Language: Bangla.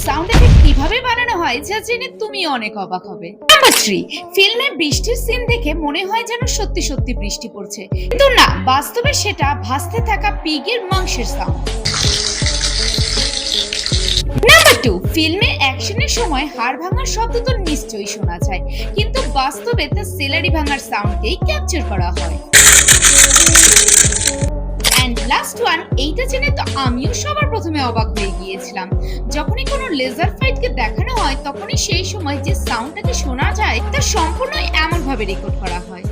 সাউন্ড এফেক্ট কিভাবে বানানো হয় যা জেনে তুমি অনেক অবাক হবে। নাম্বার 3, ফিল্মে বৃষ্টির সিন দেখে মনে হয় যেন সত্যি সত্যি বৃষ্টি পড়ছে, কিন্তু না, বাস্তবে সেটা ভাসতে থাকা পিগের মাংসের সাউন্ড। নাম্বার 2, ফিল্মে অ্যাকশনের সময় হাড় ভাঙার শব্দ তো নিশ্চয়ই শোনা যায়, কিন্তু বাস্তবে তা সেলারি ভাঙার সাউন্ডকেই ক্যাপচার করা হয়। এন্ড লাস্ট ওয়ান, এইটা জেনে তো আমিও সবার প্রথমে অবাক হয়ে গিয়েছিলাম। যখনই কোনো লেজার ফাইটকে দেখানো হয় তখনই সেই সময় যে সাউন্ডটাকে শোনা যায় তা সম্পূর্ণই এমন ভাবে রেকর্ড করা হয়।